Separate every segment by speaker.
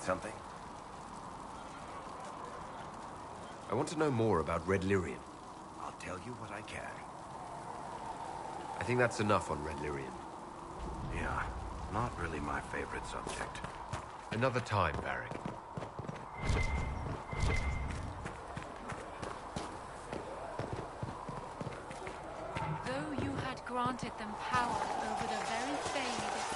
Speaker 1: something?
Speaker 2: I want to know more about Red Lyrian.
Speaker 1: I'll tell you what I can.
Speaker 2: I think that's enough on Red Lyrian.
Speaker 1: Yeah, not really my favorite subject.
Speaker 2: Another time, Varric.
Speaker 3: Though you had granted them power over the very fade itself.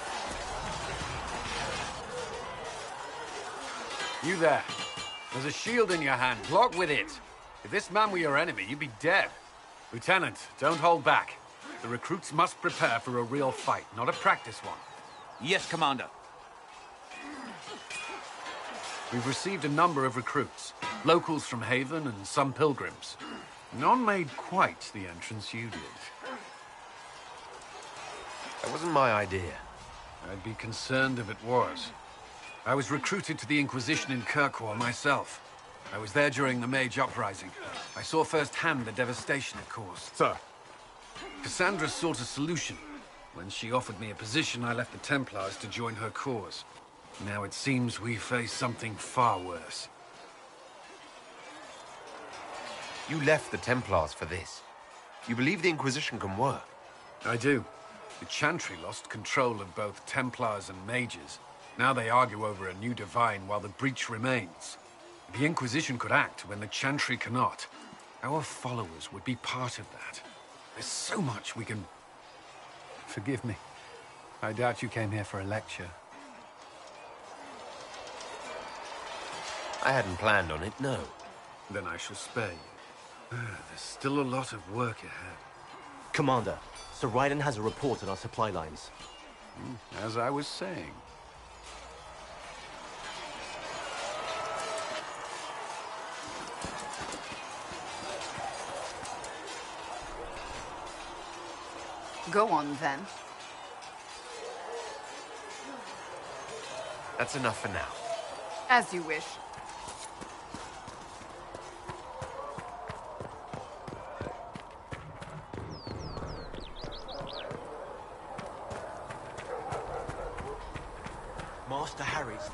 Speaker 4: You there. There's a shield in your hand. Block with it. If this man were your enemy, you'd be dead. Lieutenant, don't hold back. The recruits must prepare for a real fight, not a practice one.
Speaker 5: Yes, Commander.
Speaker 4: We've received a number of recruits. Locals from Haven and some pilgrims. None made quite the entrance you did.
Speaker 2: That wasn't my idea.
Speaker 4: I'd be concerned if it was. I was recruited to the Inquisition in Kirkwall myself. I was there during the Mage Uprising. I saw firsthand the devastation it caused.
Speaker 6: Sir.
Speaker 4: Cassandra sought a solution. When she offered me a position, I left the Templars to join her cause. Now it seems we face something far worse.
Speaker 2: You left the Templars for this. You believe the Inquisition can work?
Speaker 4: I do. The Chantry lost control of both Templars and Mages. Now they argue over a new divine while the breach remains. The Inquisition could act when the Chantry cannot. Our followers would be part of that. There's so much we can... Forgive me. I doubt you came here for a lecture.
Speaker 2: I hadn't planned on it, no.
Speaker 4: Then I shall spare you. There's still a lot of work ahead.
Speaker 7: Commander, Sir Raiden has a report on our supply lines.
Speaker 4: As I was saying.
Speaker 8: Go on, then.
Speaker 2: That's enough for now.
Speaker 8: As you wish.
Speaker 7: Master Harry's.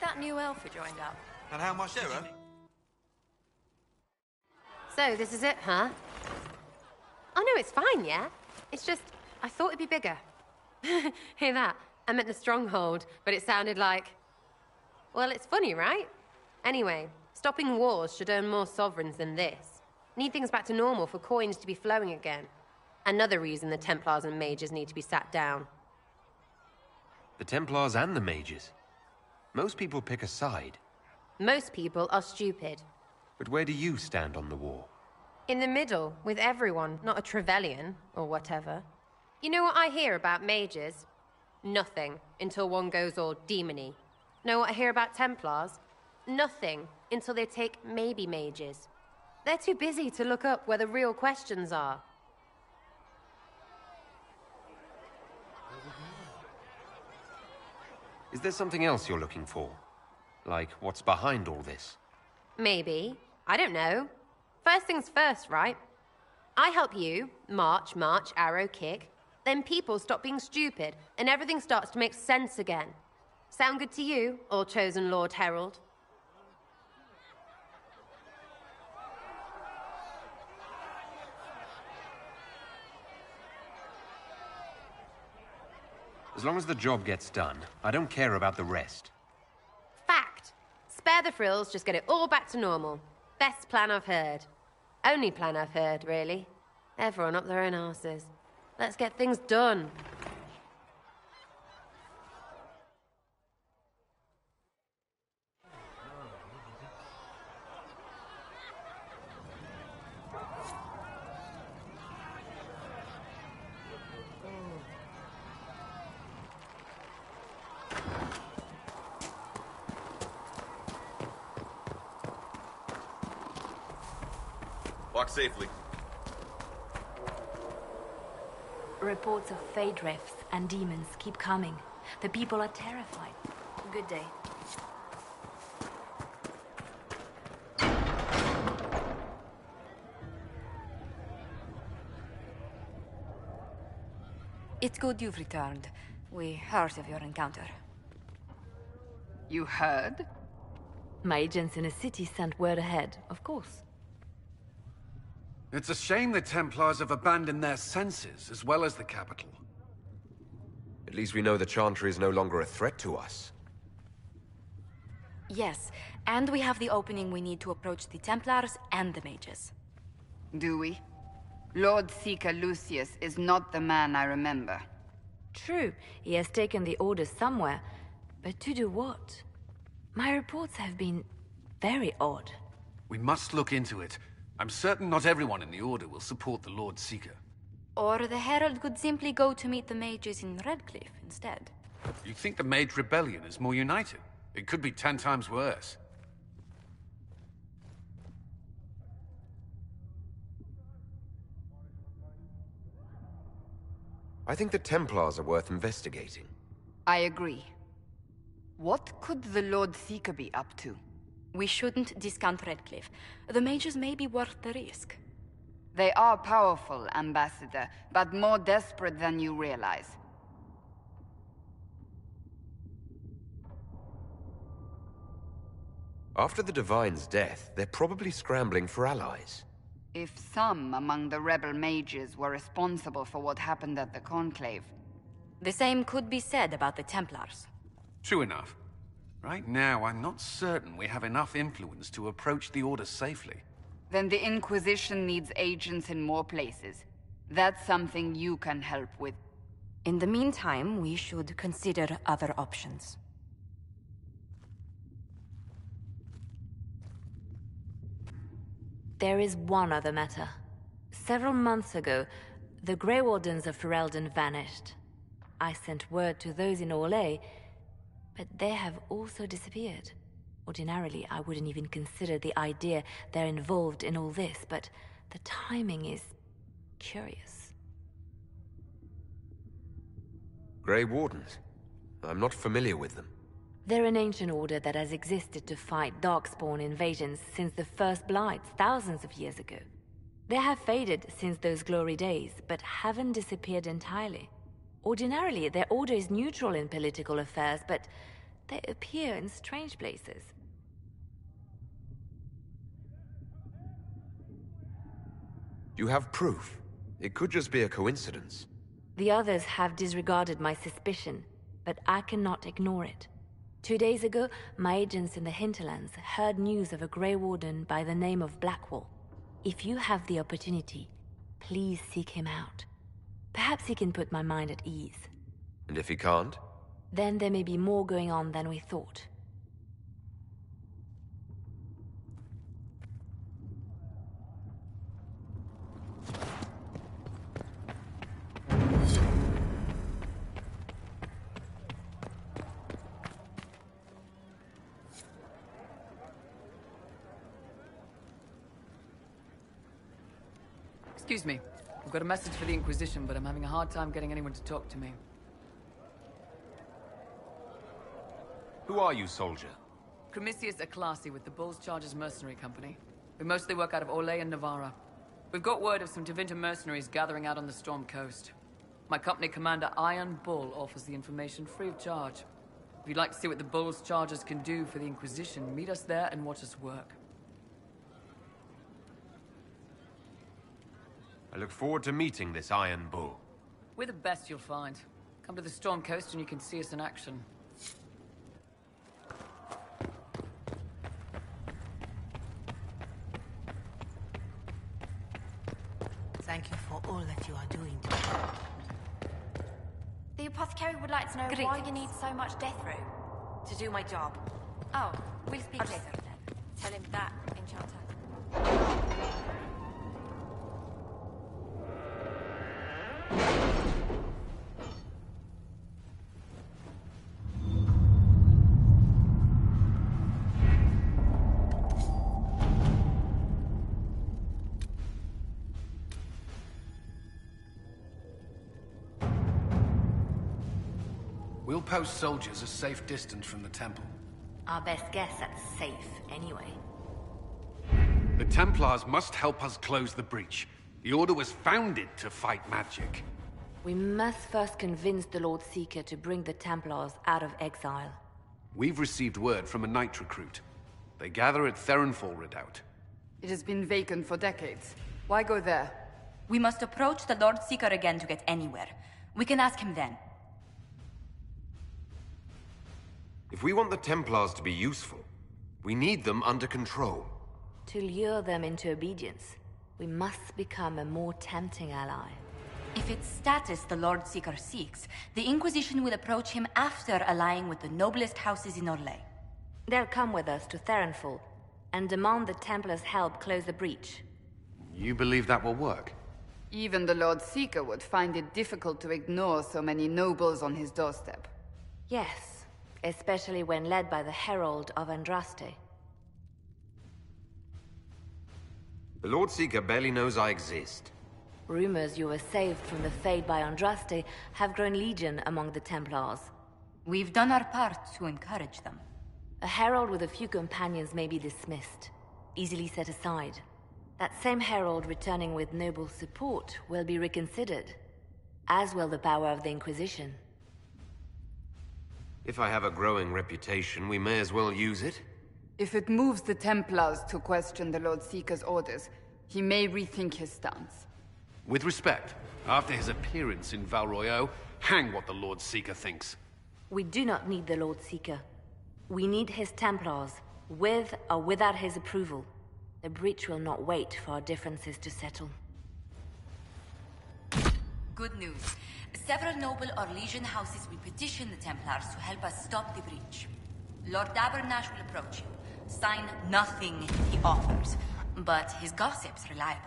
Speaker 9: That new elf who joined up.
Speaker 5: And how much Sarah?
Speaker 9: So, this is it, huh? Oh, no, it's fine, yeah? It's just, I thought it'd be bigger. Hear that? I meant the stronghold, but it sounded like... Well, it's funny, right? Anyway, stopping wars should earn more sovereigns than this. Need things back to normal for coins to be flowing again. Another reason the Templars and Mages need to be sat down.
Speaker 2: The Templars and the Mages? Most people pick a side.
Speaker 9: Most people are stupid.
Speaker 2: But where do you stand on the war?
Speaker 9: In the middle, with everyone, not a Trevelyan, or whatever. You know what I hear about mages? Nothing until one goes all demony. Know what I hear about Templars? Nothing until they take maybe mages. They're too busy to look up where the real questions are.
Speaker 2: Is there something else you're looking for? Like, what's behind all this?
Speaker 9: Maybe. I don't know. First things first, right? I help you, march, arrow, kick. Then people stop being stupid, and everything starts to make sense again. Sound good to you, all-chosen Lord Herald?
Speaker 2: As long as the job gets done, I don't care about the rest.
Speaker 9: Fact. Spare the frills, just get it all back to normal. Best plan I've heard. Only plan I've heard, really. Everyone up their own arses. Let's get things done.
Speaker 6: Walk safely.
Speaker 10: Reports of fade rifts and demons keep coming. The people are terrified. Good day.
Speaker 11: It's good you've returned. We heard of your encounter.
Speaker 8: You heard?
Speaker 10: My agents in the city sent word ahead, of course.
Speaker 4: It's a shame the Templars have abandoned their senses, as well as the capital.
Speaker 2: At least we know the Chantry is no longer a threat to us.
Speaker 11: Yes, and we have the opening we need to approach the Templars and the mages.
Speaker 8: Do we? Lord Seeker Lucius is not the man I remember.
Speaker 10: True, he has taken the orders somewhere, but to do what? My reports have been very odd.
Speaker 4: We must look into it. I'm certain not everyone in the Order will support the Lord Seeker.
Speaker 11: Or the Herald could simply go to meet the mages in Redcliffe instead.
Speaker 4: You think the Mage Rebellion is more united? It could be 10 times worse.
Speaker 2: I think the Templars are worth investigating.
Speaker 8: I agree. What could the Lord Seeker be up to?
Speaker 11: We shouldn't discount Redcliffe. The mages may be worth the risk.
Speaker 8: They are powerful, Ambassador, but more desperate than you realize.
Speaker 2: After the Divine's death, they're probably scrambling for allies.
Speaker 8: If some among the rebel mages were responsible for what happened at the Conclave.
Speaker 11: The same could be said about the Templars.
Speaker 4: True enough. Right now, I'm not certain we have enough influence to approach the Order safely.
Speaker 8: Then the Inquisition needs agents in more places. That's something you can help with.
Speaker 11: In the meantime, we should consider other options.
Speaker 10: There is one other matter. Several months ago, the Grey Wardens of Ferelden vanished. I sent word to those in Orlais, but they have also disappeared. Ordinarily, I wouldn't even consider the idea they're involved in all this, but the timing is curious.
Speaker 2: Grey Wardens? I'm not familiar with them.
Speaker 10: They're an ancient order that has existed to fight Darkspawn invasions since the First Blights thousands of years ago. They have faded since those glory days, but haven't disappeared entirely. Ordinarily, their order is neutral in political affairs, but they appear in strange places.
Speaker 2: You have proof. It could just be a coincidence.
Speaker 10: The others have disregarded my suspicion, but I cannot ignore it. 2 days ago, my agents in the hinterlands heard news of a Grey Warden by the name of Blackwall. If you have the opportunity, please seek him out. Perhaps he can put my mind at ease.
Speaker 2: And if he can't?
Speaker 10: Then there may be more going on than we thought.
Speaker 12: Excuse me. I've got a message for the Inquisition, but I'm having a hard time getting anyone to talk to me.
Speaker 2: Who are you, soldier?
Speaker 12: Cremisius Aclasi with the Bull's Chargers Mercenary Company. We mostly work out of Orlais and Navarra. We've got word of some Tevinter mercenaries gathering out on the Storm Coast. My company commander, Iron Bull, offers the information free of charge. If you'd like to see what the Bull's Chargers can do for the Inquisition, meet us there and watch us work.
Speaker 2: I look forward to meeting this Iron Bull.
Speaker 12: We're the best you'll find. Come to the Storm Coast and you can see us in action.
Speaker 13: Thank you for all that you are doing today.
Speaker 11: The apothecary would like to know why you need so much death row.
Speaker 13: To do my job.
Speaker 11: Oh, we'll speak
Speaker 13: Okay.
Speaker 11: later then. Tell him that, Enchanter.
Speaker 4: We'll post soldiers a safe distance from the temple.
Speaker 10: Our best guess at safe, anyway.
Speaker 4: The Templars must help us close the breach. The Order was founded to fight magic.
Speaker 10: We must first convince the Lord Seeker to bring the Templars out of exile.
Speaker 4: We've received word from a knight recruit. They gather at Theronfall Redoubt.
Speaker 8: It has been vacant for decades. Why go there?
Speaker 14: We must approach the Lord Seeker again to get anywhere. We can ask him then.
Speaker 2: If we want the Templars to be useful, we need them under control.
Speaker 10: To lure them into obedience, we must become a more tempting ally.
Speaker 14: If it's status the Lord Seeker seeks, the Inquisition will approach him after allying with the noblest houses in Orlais.
Speaker 10: They'll come with us to Theronfall and demand the Templars' help close the breach.
Speaker 4: You believe that will work?
Speaker 8: Even the Lord Seeker would find it difficult to ignore so many nobles on his doorstep.
Speaker 10: Yes, especially when led by the Herald of Andraste.
Speaker 2: The Lord Seeker barely knows I exist.
Speaker 10: Rumors you were saved from the fate by Andraste have grown legion among the Templars.
Speaker 14: We've done our part to encourage them.
Speaker 10: A herald with a few companions may be dismissed, easily set aside. That same herald returning with noble support will be reconsidered, as will the power of the Inquisition.
Speaker 2: If I have a growing reputation, we may as well use it.
Speaker 8: If it moves the Templars to question the Lord Seeker's orders, he may rethink his stance.
Speaker 4: With respect, after his appearance in Val Royeaux, hang what the Lord Seeker thinks.
Speaker 10: We do not need the Lord Seeker. We need his Templars, with or without his approval. The breach will not wait for our differences to settle.
Speaker 14: Good news. Several noble or legion houses will petition the Templars to help us stop the breach. Lord Dabernash will approach you. Sign nothing he offers, but his gossip's reliable.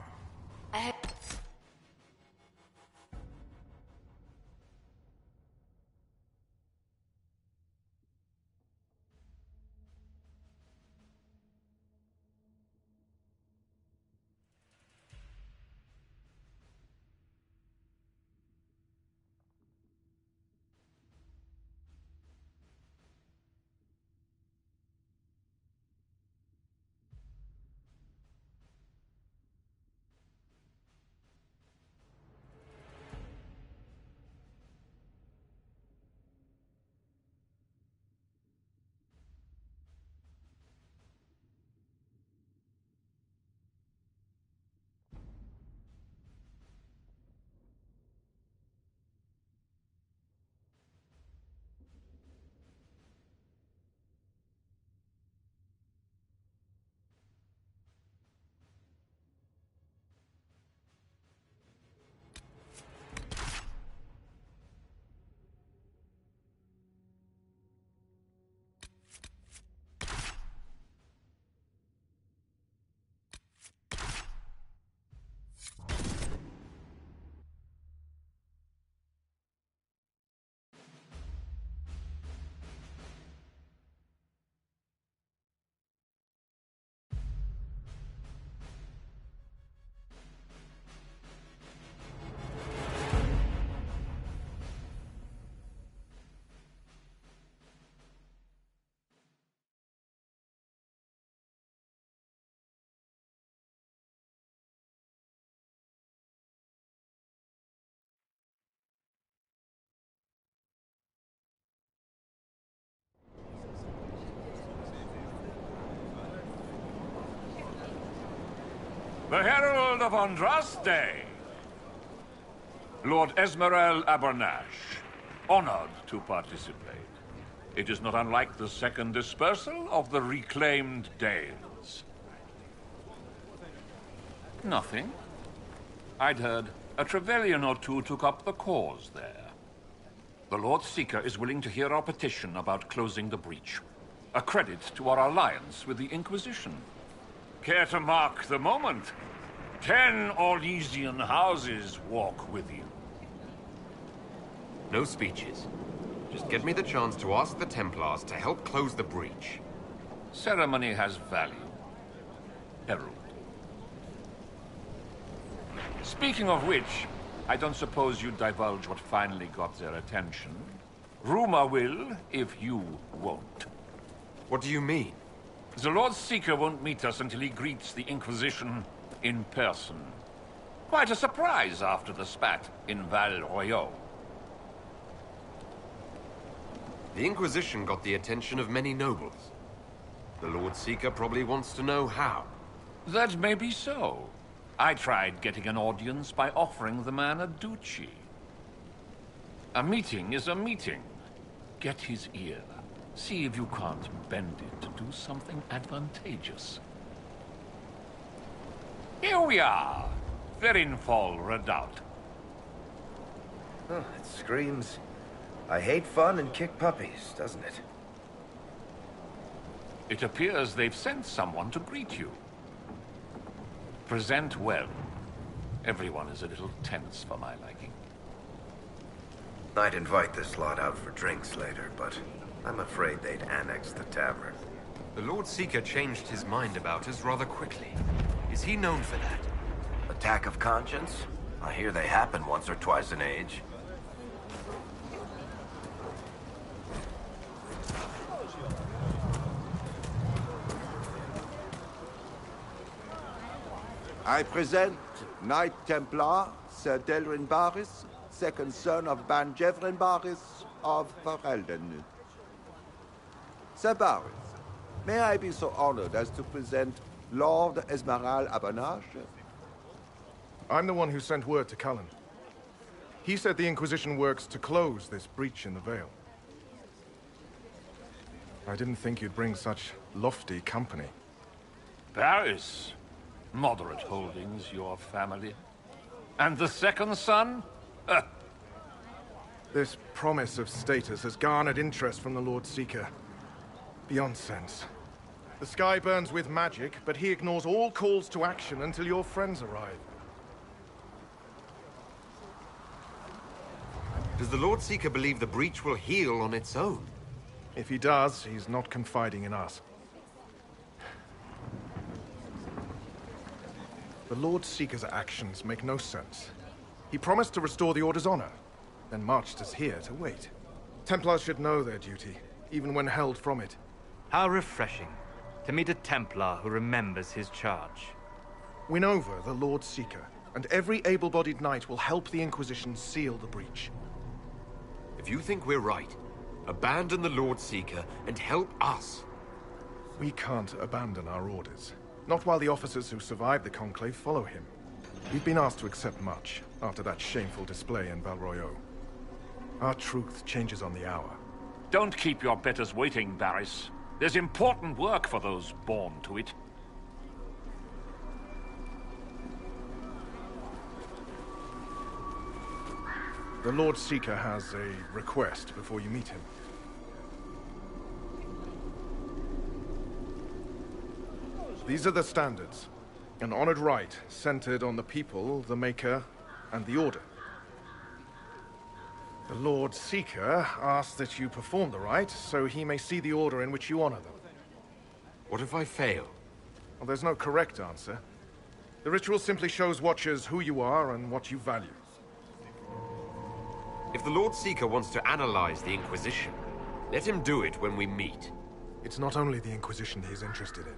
Speaker 15: The Herald of Andraste. Lord Esmeralda Abernash, honored to participate. It is not unlike the second dispersal of the reclaimed Dales. Nothing. I'd heard a Trevelyan or two took up the cause there. The Lord Seeker is willing to hear our petition about closing the breach. A credit to our alliance with the Inquisition. Care to mark the moment? 10 Orlesian houses walk with you.
Speaker 2: No speeches. Just give me the chance to ask the Templars to help close the breach.
Speaker 15: Ceremony has value. Herald. Speaking of which, I don't suppose you divulge what finally got their attention. Rumor will, if you won't.
Speaker 2: What do you mean?
Speaker 15: The Lord Seeker won't meet us until he greets the Inquisition in person. Quite a surprise after the spat in Val Royeaux.
Speaker 2: The Inquisition got the attention of many nobles. The Lord Seeker probably wants to know how.
Speaker 15: That may be so. I tried getting an audience by offering the man a duchy. A meeting is a meeting. Get his ear. See if you can't bend it to do something advantageous. Here we are. Verinfol Redoubt.
Speaker 1: Oh, it screams, I hate fun and kick puppies, doesn't it?
Speaker 15: It appears they've sent someone to greet you. Present well. Everyone is a little tense for my liking.
Speaker 1: I'd invite this lot out for drinks later, but I'm afraid they'd annex the tavern.
Speaker 2: The Lord Seeker changed his mind about us rather quickly. Is he known for that?
Speaker 1: Attack of conscience? I hear they happen once or twice in age.
Speaker 16: I present Knight Templar, Sir Delrin Barris, second son of Ban Jevrin Barris of Ferelden. Sir Barris, may I be so honored as to present Lord Esmeralda Abernash?
Speaker 17: I'm the one who sent word to Cullen. He said the Inquisition works to close this breach in the Vale. I didn't think you'd bring such lofty company.
Speaker 15: Paris. Moderate holdings, your family. And the second son?
Speaker 17: This promise of status has garnered interest from the Lord Seeker. Beyond sense. The sky burns with magic, but he ignores all calls to action until your friends arrive.
Speaker 2: Does the Lord Seeker believe the breach will heal on its own?
Speaker 17: If he does, he's not confiding in us. The Lord Seeker's actions make no sense. He promised to restore the Order's honor, then marched us here to wait. Templars should know their duty, even when held from it.
Speaker 18: How refreshing to meet a Templar who remembers his charge.
Speaker 17: Win over the Lord Seeker, and every able-bodied knight will help the Inquisition seal the breach.
Speaker 2: If you think we're right, abandon the Lord Seeker and help us.
Speaker 17: We can't abandon our orders. Not while the officers who survived the Conclave follow him. We've been asked to accept much after that shameful display in Val Royeaux. Our truth changes on the hour.
Speaker 15: Don't keep your betters waiting, Barris. There's important work for those born to it.
Speaker 17: The Lord Seeker has a request before you meet him. These are the standards. An honored right centered on the people, the Maker, and the Order. The Lord Seeker asks that you perform the rite, so he may see the order in which you honor them.
Speaker 2: What if I fail?
Speaker 17: Well, there's no correct answer. The ritual simply shows Watchers who you are and what you value.
Speaker 2: If the Lord Seeker wants to analyze the Inquisition, let him do it when we meet.
Speaker 17: It's not only the Inquisition he's interested in.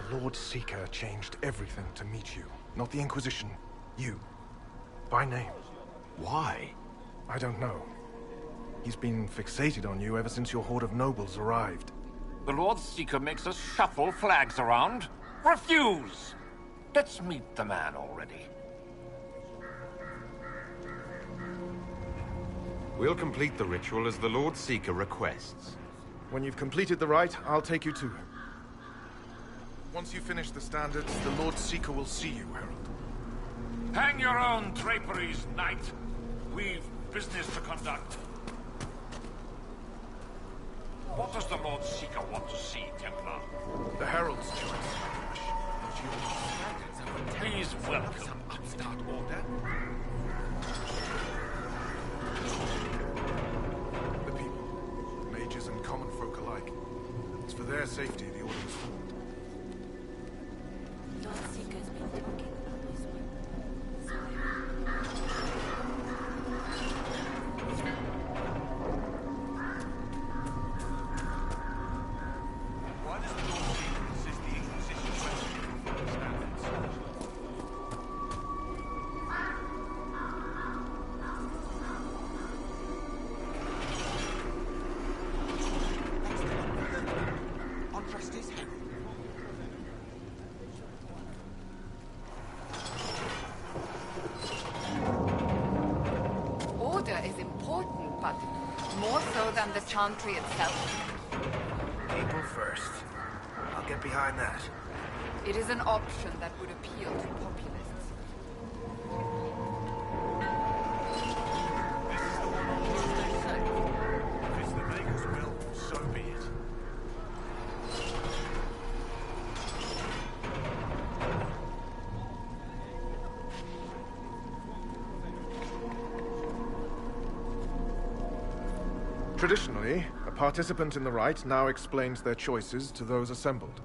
Speaker 17: The Lord Seeker changed everything to meet you. Not the Inquisition. You. By name.
Speaker 2: Why?
Speaker 17: I don't know. He's been fixated on you ever since your horde of nobles arrived.
Speaker 15: The Lord Seeker makes us shuffle flags around. Refuse! Let's meet the man already.
Speaker 2: We'll complete the ritual as the Lord Seeker requests.
Speaker 17: When you've completed the rite, I'll take you to him. Once you finish the standards, the Lord Seeker will see you, Herald.
Speaker 15: Hang your own draperies, knight. We've business to conduct. What does the Lord Seeker want to see, Templar?
Speaker 17: The Herald's choice. But you
Speaker 15: Please welcome.
Speaker 17: some upstart order. The people, mages and common folk alike. It's for their safety the order was formed.
Speaker 11: Lord Seeker's been thinking about this one.
Speaker 5: Why does the Lord Seeker insist the Inquisition question from the standards? I'll trust his head.
Speaker 8: Order is important, but more so than the chantry itself.
Speaker 1: People first. I'll get behind that.
Speaker 8: It is an option that would appeal to populists.
Speaker 5: This is the one on which they say. If it's the Maker's will, so be it.
Speaker 17: Traditionally, a participant in the rite now explains their choices to those assembled.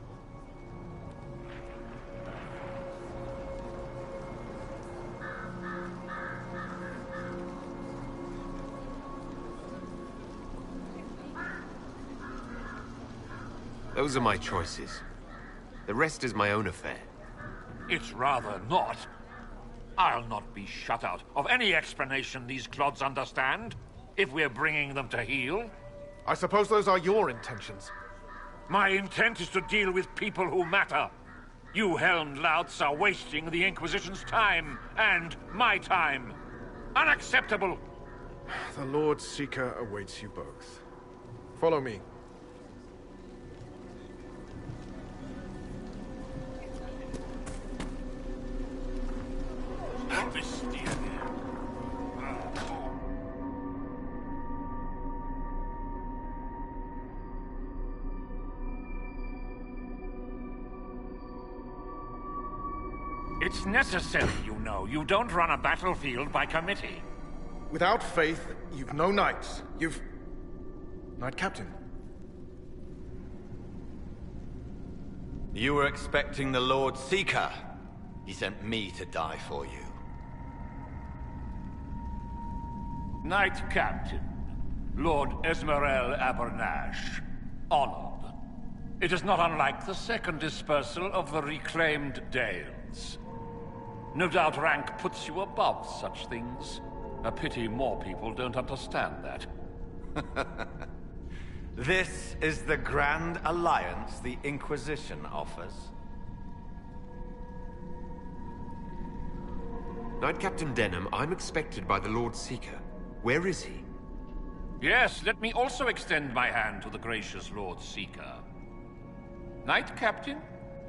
Speaker 2: Those are my choices. The rest is my own affair.
Speaker 15: It's rather not. I'll not be shut out of any explanation these clods understand, if we're bringing them to heel.
Speaker 17: I suppose those are your intentions.
Speaker 15: My intent is to deal with people who matter. You helmed louts are wasting the Inquisition's time, and my time. Unacceptable!
Speaker 17: The Lord Seeker awaits you both. Follow me.
Speaker 15: It's necessary, you know. You don't run a battlefield by committee.
Speaker 17: Without faith, you've no knights. You've... Knight Captain.
Speaker 19: You were expecting the Lord Seeker. He sent me to die for you.
Speaker 15: Knight Captain, Lord Esmerel Abernash. Honored. It is not unlike the second dispersal of the reclaimed Dales. No doubt rank puts you above such things. A pity more people don't understand that.
Speaker 19: This is the grand alliance the Inquisition offers.
Speaker 2: Knight Captain Denham, I'm expected by the Lord Seeker. Where is he?
Speaker 15: Yes, let me also extend my hand to the gracious Lord Seeker. Knight Captain?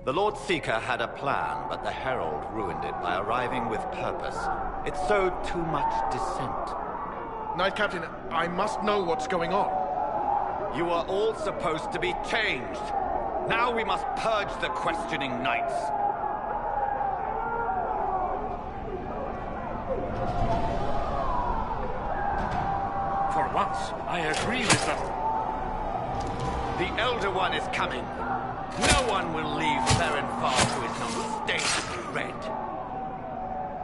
Speaker 19: The Lord Seeker had a plan, but the Herald ruined it by arriving with purpose. It sowed too much dissent.
Speaker 17: Knight Captain, I must know what's going on.
Speaker 19: You are all supposed to be changed. Now we must purge the questioning knights.
Speaker 15: For once, I agree with them.
Speaker 19: The Elder One is coming. No one will leave Therenfar who is not stained red.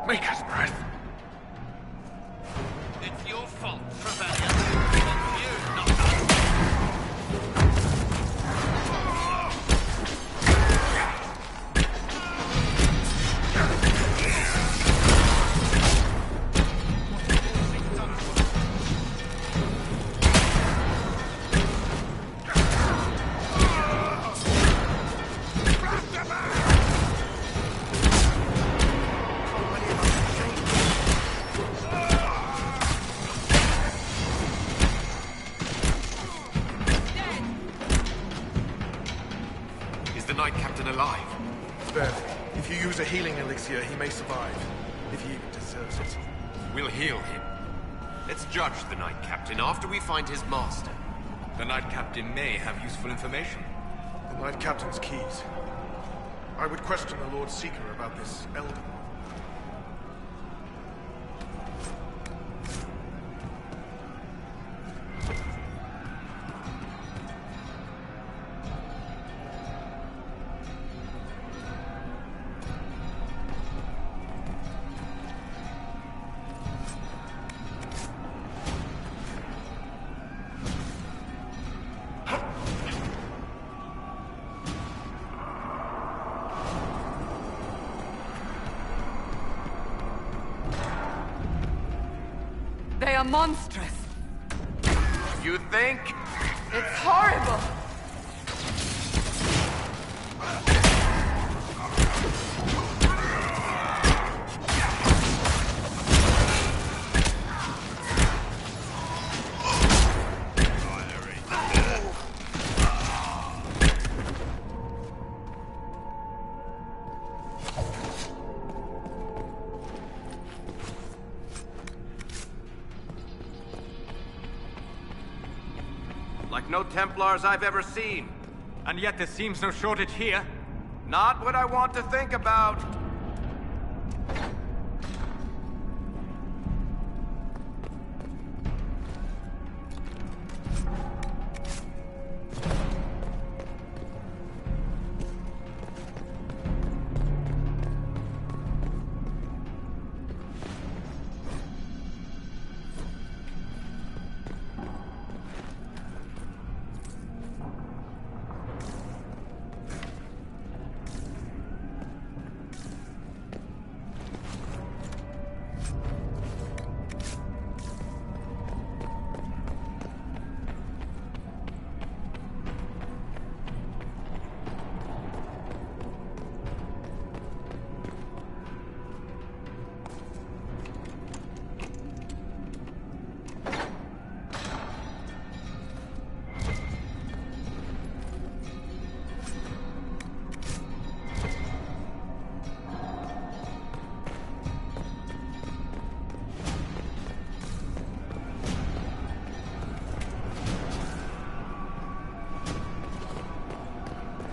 Speaker 17: Maker's breath.
Speaker 19: It's your fault, Trevelyan. It's you, not us.
Speaker 4: alive.
Speaker 17: Barely. If you use a healing elixir, he may survive. If he even deserves it.
Speaker 2: We'll heal him. Let's judge the Knight Captain after we find his master.
Speaker 19: The Knight Captain may have useful information.
Speaker 17: The Knight Captain's keys. I would question the Lord Seeker about this Elder.
Speaker 8: They are monstrous.
Speaker 2: You think?
Speaker 8: It's horrible.
Speaker 19: Like no Templars I've ever seen. And yet there seems no shortage here. Not what I want to think about.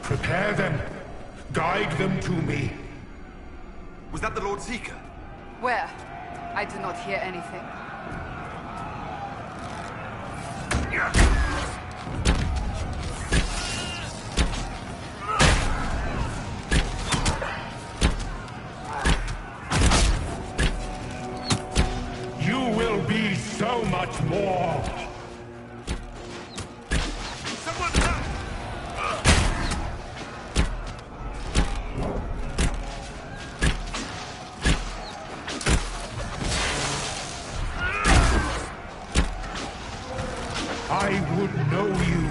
Speaker 20: Prepare them. Guide them to me.
Speaker 2: Was that the Lord Seeker?
Speaker 8: Where? I do not hear anything.
Speaker 20: You will be so much more. I would know you.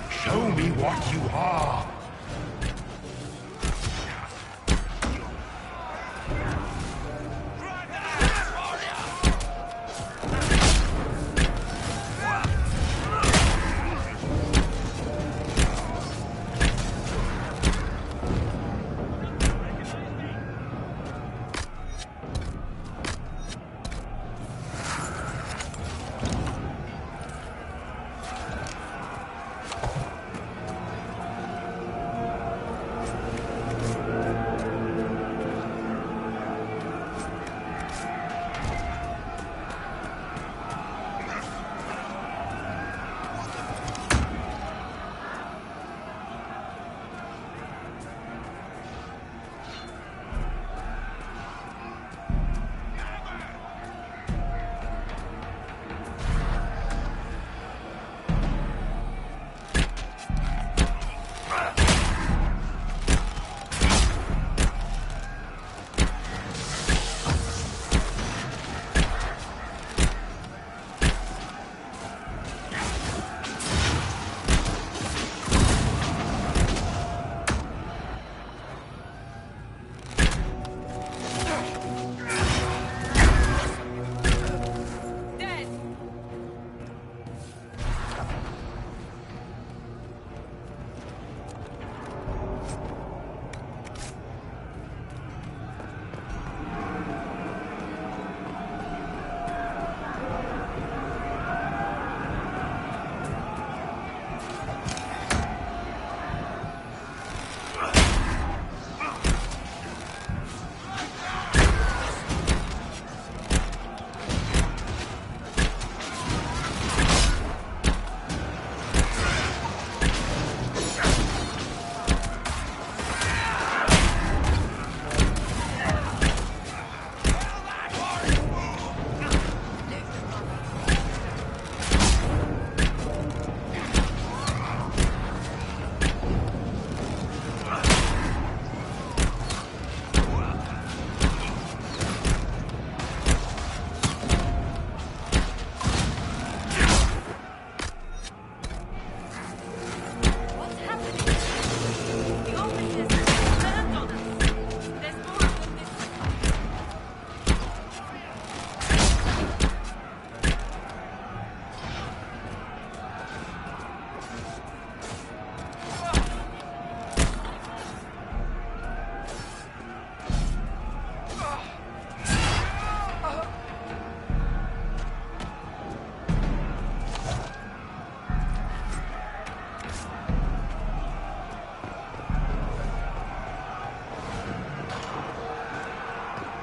Speaker 20: Show me what you are.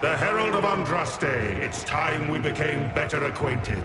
Speaker 20: The Herald of Andraste. It's time we became better acquainted.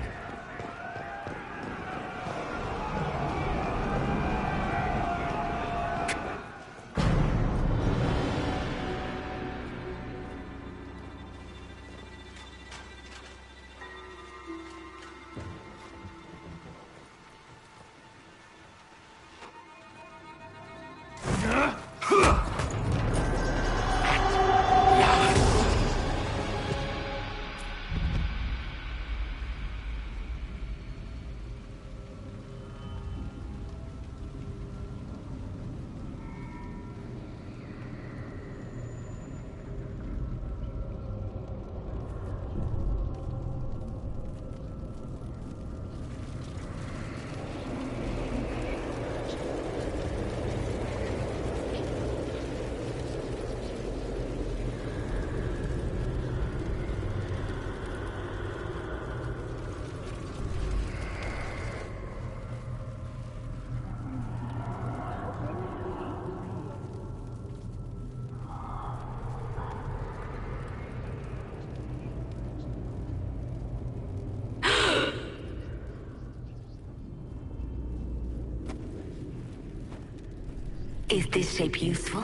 Speaker 10: Is this shape useful?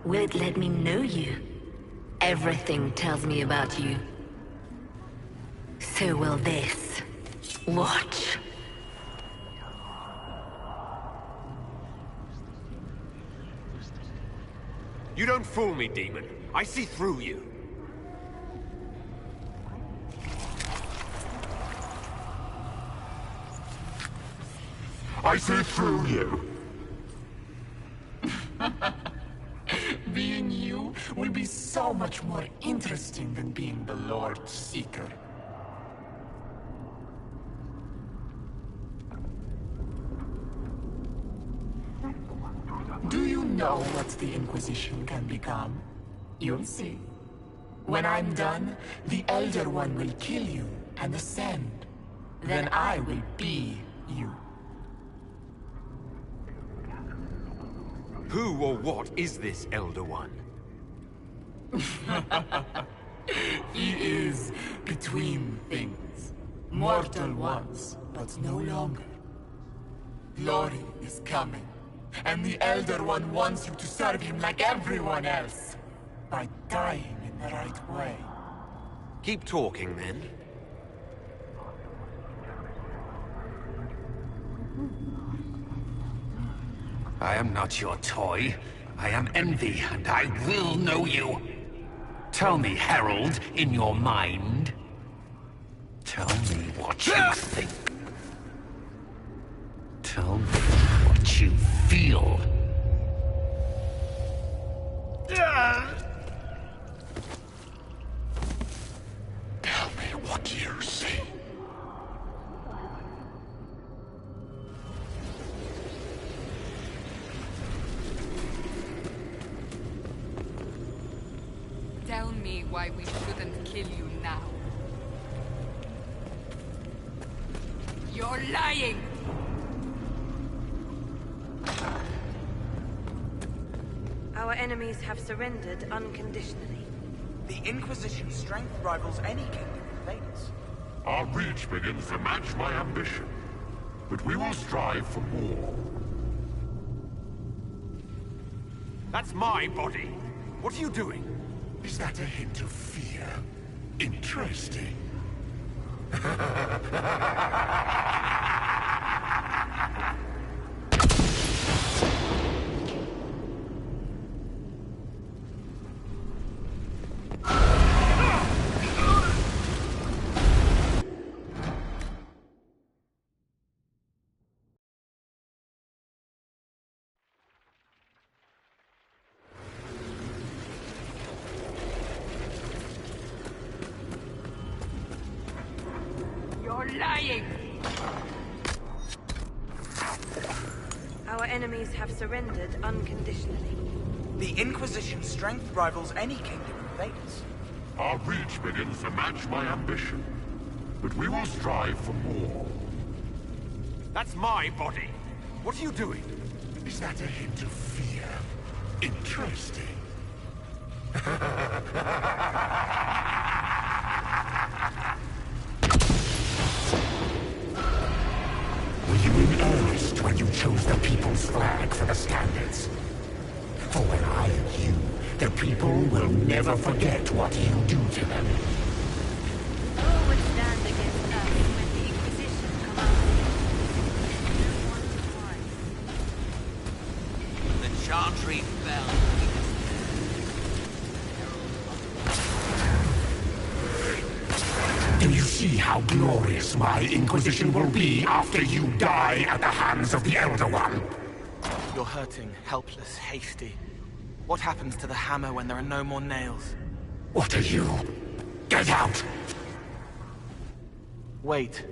Speaker 10: Will it let me know you? Everything tells me about you. So will this. Watch.
Speaker 2: You don't fool me, demon. I see through you.
Speaker 20: I see through you.
Speaker 21: Being you will be so much more interesting than being the Lord Seeker. Do you know what the Inquisition can become? You'll see. When I'm done, the Elder One will kill you and ascend. Then I will be you.
Speaker 2: Who or what is this Elder One?
Speaker 21: He is between things. Mortal once, but no longer. Glory is coming, and the Elder One wants you to serve him like everyone else, by dying in the right way.
Speaker 2: Keep talking, then.
Speaker 4: I am not your toy. I am Envy, and I will know you. Tell me, Herald, in your mind. Tell me what you think. Tell me what you feel. Tell me what you see.
Speaker 8: Tell me why we shouldn't kill you now. You're lying!
Speaker 22: Our enemies have surrendered unconditionally.
Speaker 23: The Inquisition's strength rivals any kingdom in Vegas.
Speaker 20: Our reach begins to match my ambition, but we will strive for more.
Speaker 2: That's my body. What are you doing?
Speaker 20: Is that a hint of fear? Interesting.
Speaker 8: Lying!
Speaker 22: Our enemies have surrendered unconditionally.
Speaker 23: The Inquisition's strength rivals any kingdom in Vegas.
Speaker 20: Our reach begins to match my ambition, but we will strive for more.
Speaker 2: That's my body. What are you doing?
Speaker 20: Is that a hint of fear? Interesting. people will never forget what you do to them.
Speaker 22: Who would stand against us when the Inquisition commanded?
Speaker 19: The Chantry fell.
Speaker 20: Do you see how glorious my Inquisition will be after you die at the hands of the Elder One?
Speaker 23: You're hurting, helpless, hasty. What happens to the hammer when there are no more nails?
Speaker 20: What are you? Get out!
Speaker 23: Wait.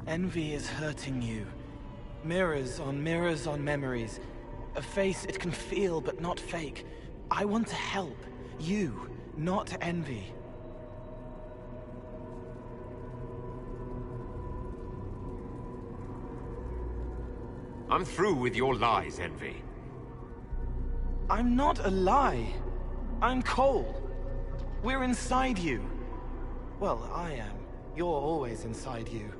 Speaker 23: Envy is hurting you. Mirrors on memories. A face it can feel but not fake. I want to help. You, not envy.
Speaker 2: I'm through with your lies, Envy.
Speaker 23: I'm not a lie. I'm Cole. We're inside you. Well, I am. You're always inside you.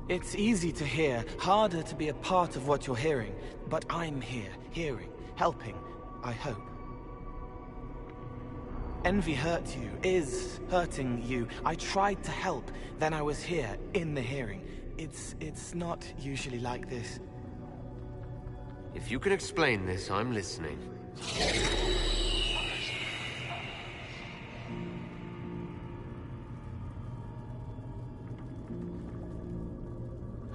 Speaker 23: It's easy to hear, harder to be a part of what you're hearing. But I'm here, hearing, helping, I hope. Envy hurt you, is hurting you. I tried to help, then I was here, in the hearing. It's not usually like this.
Speaker 2: If you can explain this, I'm listening.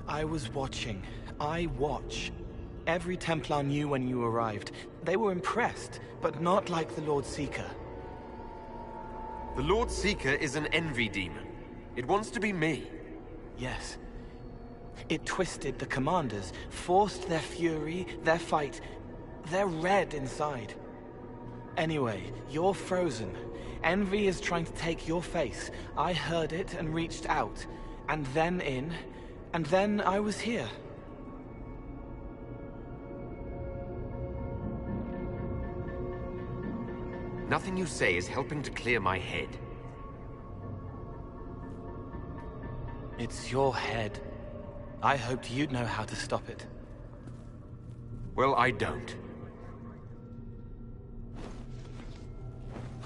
Speaker 23: I was watching. I watch. Every Templar knew when you arrived. They were impressed, but not like the Lord Seeker.
Speaker 2: The Lord Seeker is an envy demon. It wants to be me.
Speaker 23: Yes. It twisted the commanders, forced their fury, their fight. They're red inside. Anyway, you're frozen. Envy is trying to take your face. I heard it and reached out. And then in. And then I was here.
Speaker 2: Nothing you say is helping to clear my head.
Speaker 23: It's your head. I hoped you'd know how to stop it.
Speaker 2: Well, I don't.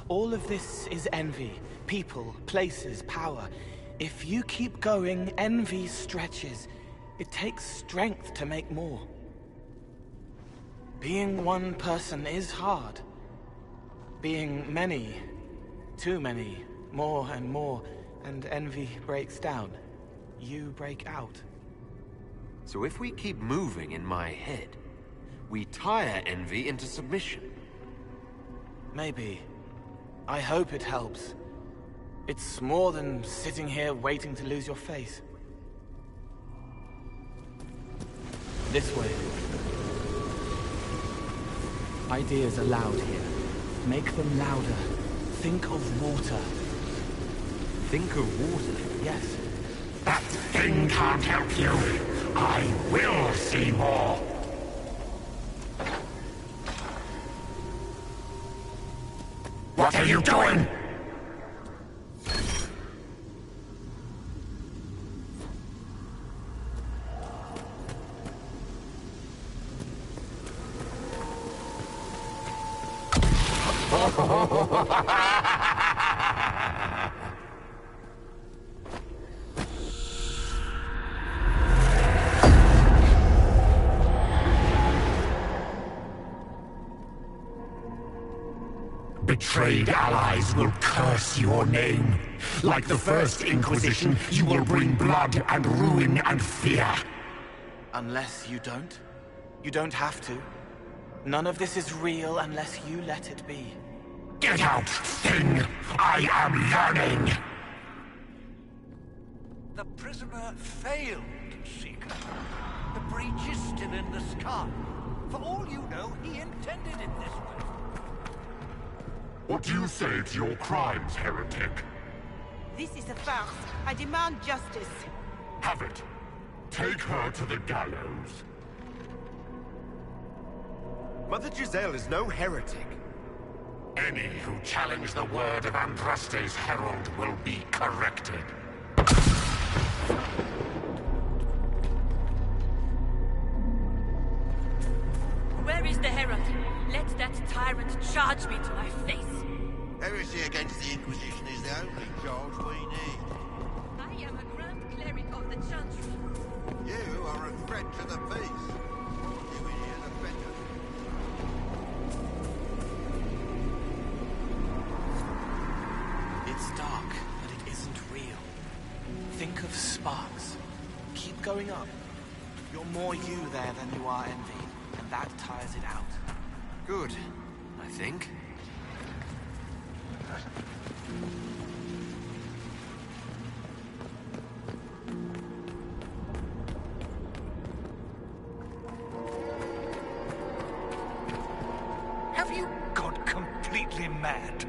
Speaker 23: All of this is envy. People, places, power. If you keep going, envy stretches. It takes strength to make more. Being one person is hard. Being many, too many, more and more, and envy breaks down. You break out.
Speaker 2: So if we keep moving in my head, we tire envy into submission.
Speaker 23: Maybe. I hope it helps. It's more than sitting here waiting to lose your face. This way. Ideas are loud here. Make them louder. Think of water.
Speaker 2: Think of water?
Speaker 23: Yes.
Speaker 20: That thing can't help you. I will see more. What are you doing? Betrayed allies will curse your name. Like the first Inquisition, you will bring blood and ruin and fear.
Speaker 23: Unless you don't. You don't have to. None of this is real unless you let it be.
Speaker 20: Get out, thing! I am yearning!
Speaker 5: The prisoner failed, Seeker. The breach is still in the sky. For all you know, he intended it this way.
Speaker 20: What do you say to your crimes, heretic?
Speaker 13: This is a farce. I demand justice.
Speaker 20: Have it. Take her to the gallows.
Speaker 1: Mother Giselle is no heretic.
Speaker 20: Any who challenge the word of Andraste's herald will be corrected.
Speaker 3: charge me to my face.
Speaker 7: Heresy against the Inquisition is the only charge we need.
Speaker 3: I am a Grand Cleric of the Chantry.
Speaker 7: You are a threat to the peace. You will hear the better.
Speaker 23: It's dark, but it isn't real. Think of sparks. Keep going up. You're more you there than you are envy, and that tires it out.
Speaker 2: Good, I think.
Speaker 19: Have you gone completely mad?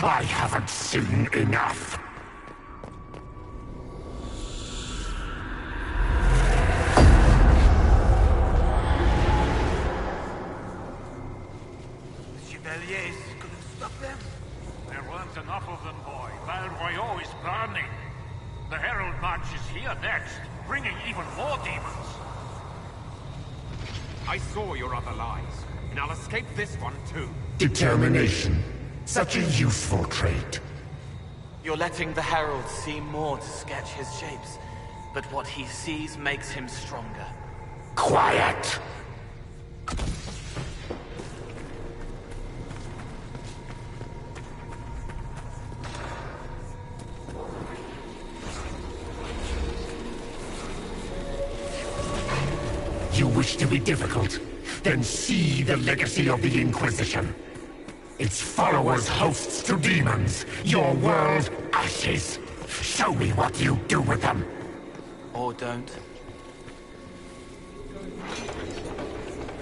Speaker 20: I haven't seen enough.
Speaker 19: Chevaliers couldn't stop them?
Speaker 15: There weren't enough of them, boy. Val Royaux is burning. The Herald March is here next, bringing even more demons.
Speaker 9: I saw your other lies, and I'll escape this one too.
Speaker 20: Determination. Such a useful trait.
Speaker 23: You're letting the Herald see more to sketch his shapes, but what he sees makes him stronger.
Speaker 20: Quiet! You wish to be difficult? Then see the legacy of the Inquisition. Its followers hosts to demons, your world ashes. Show me what you do with them.
Speaker 23: Or don't.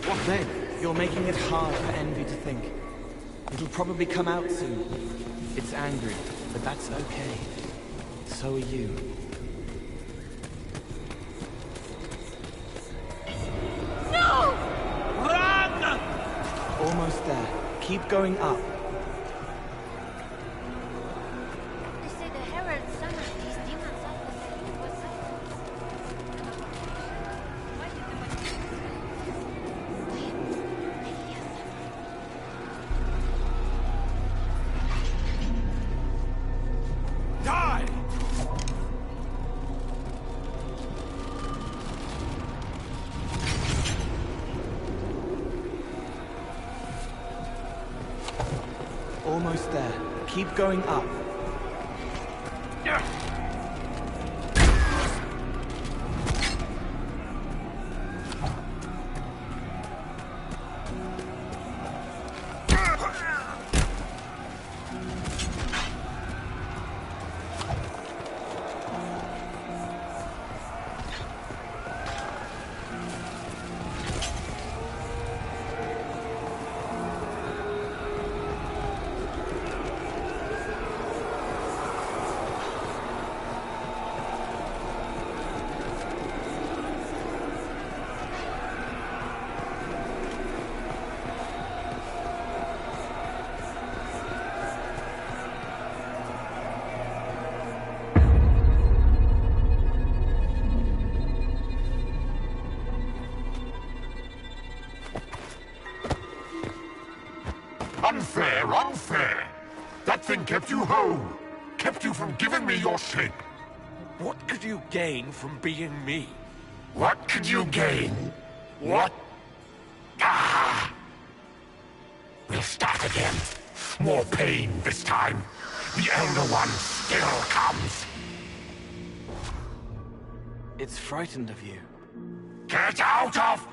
Speaker 23: What then? You're making it hard for Envy to think. It'll probably come out soon. It's angry, but that's okay. So are you.
Speaker 3: No!
Speaker 23: Run! Almost there. Keep going up.
Speaker 22: They say the Herald summoned these demons up as their heat was Why did
Speaker 19: Die!
Speaker 23: Almost there. Keep going up.
Speaker 20: Kept you whole. Kept you from giving me your shape.
Speaker 9: What could you gain from being me?
Speaker 20: What could you gain? What? Ah! We'll start again. More pain this time. The Elder One still comes.
Speaker 23: It's frightened of you.
Speaker 20: Get out of...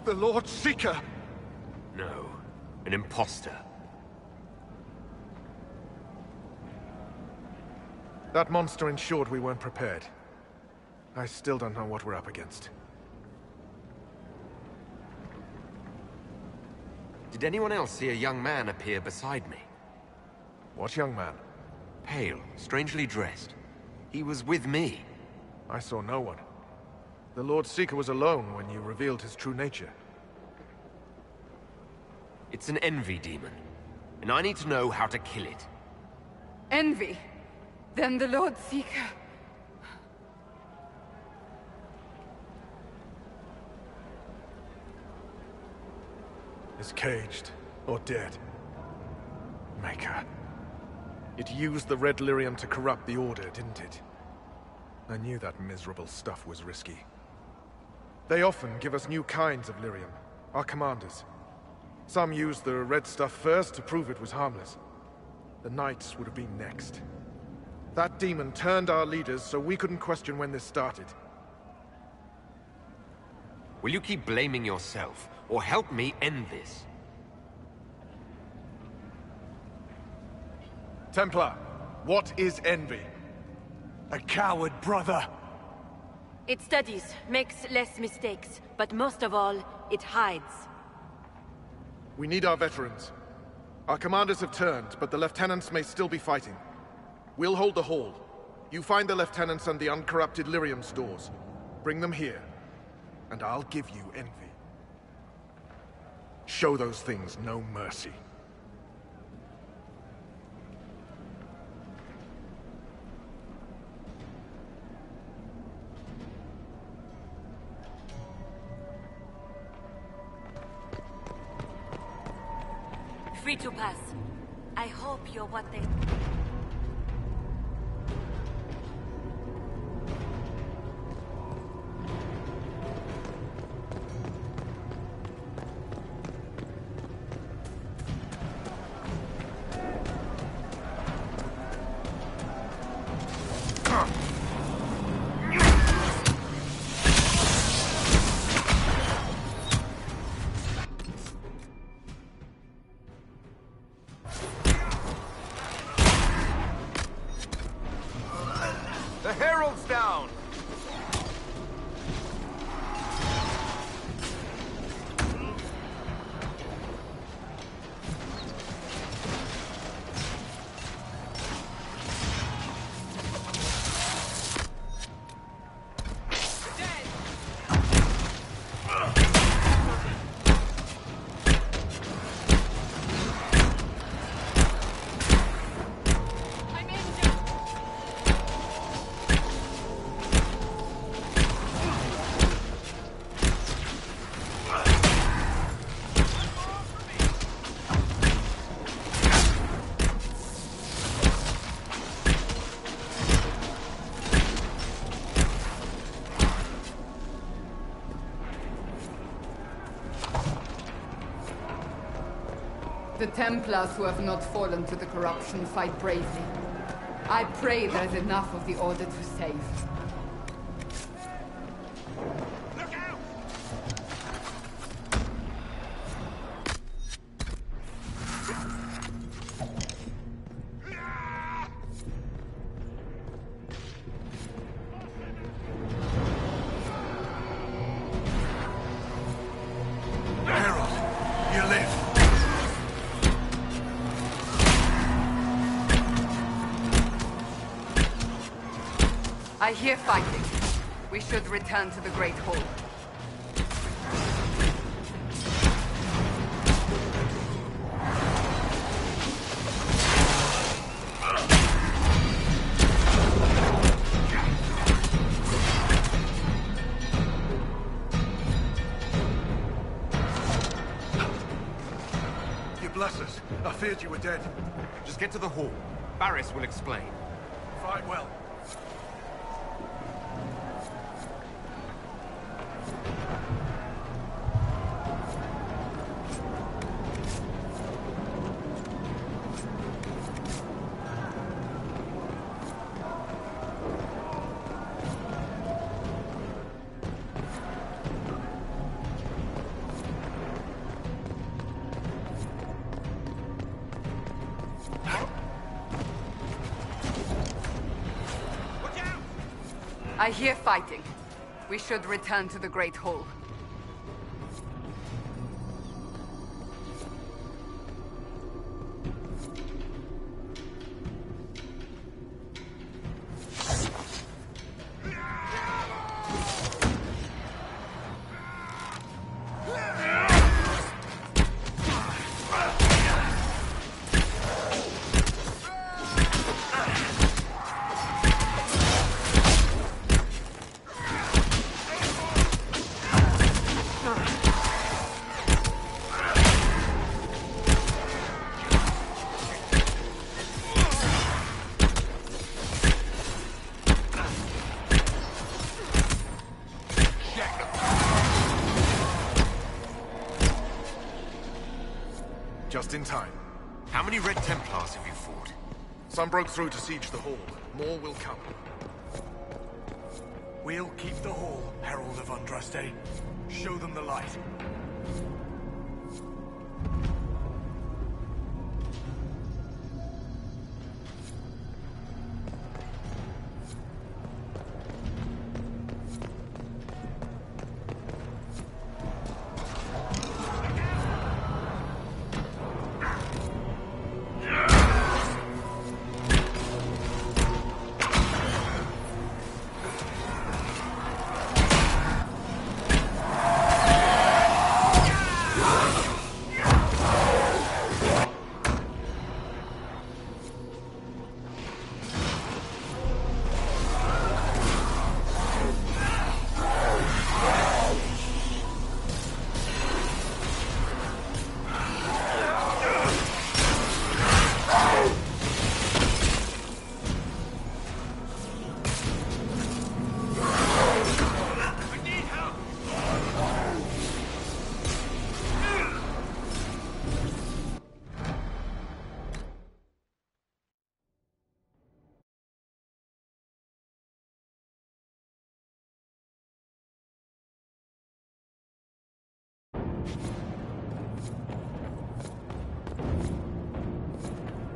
Speaker 17: The Lord Seeker!
Speaker 2: No, an imposter.
Speaker 17: That monster ensured we weren't prepared. I still don't know what we're up against.
Speaker 2: Did anyone else see a young man appear beside me?
Speaker 17: What young man?
Speaker 2: Pale, strangely dressed. He was with me.
Speaker 17: I saw no one. The Lord Seeker was alone when you revealed his true nature.
Speaker 2: It's an envy demon, and I need to know how to kill it.
Speaker 8: Envy? Then the Lord Seeker...
Speaker 17: is caged, or dead. Maker. It used the red lyrium to corrupt the Order, didn't it? I knew that miserable stuff was risky. They often give us new kinds of lyrium, our commanders. Some used the red stuff first to prove it was harmless. The Knights would have been next. That demon turned our leaders so we couldn't question when this started.
Speaker 2: Will you keep blaming yourself, or help me end this?
Speaker 17: Templar, what is envy?
Speaker 5: A coward, brother.
Speaker 6: It studies, makes less mistakes, but most of all, it hides.
Speaker 17: We need our veterans. Our commanders have turned, but the lieutenants may still be fighting. We'll hold the hall. You find the lieutenants and the uncorrupted lyrium stores. Bring them here, and I'll give you envy. Show those things no mercy.
Speaker 6: Free to pass. I hope you're what they...
Speaker 19: The Herald's down!
Speaker 8: The Templars who have not fallen to the corruption fight bravely. I pray there is enough of the Order to save.
Speaker 5: Herald, you live.
Speaker 8: I hear fighting. We should return to the Great Hall.
Speaker 17: You bless us. I feared you were dead.
Speaker 2: Just get to the hall. Barris will explain.
Speaker 17: Fight well.
Speaker 8: I hear fighting. We should return to the Great Hall.
Speaker 17: Just in time.
Speaker 2: How many Red Templars have you fought?
Speaker 17: Some broke through to siege the hall. More will come.
Speaker 5: We'll keep the hall, Herald of Andraste. Show them the light.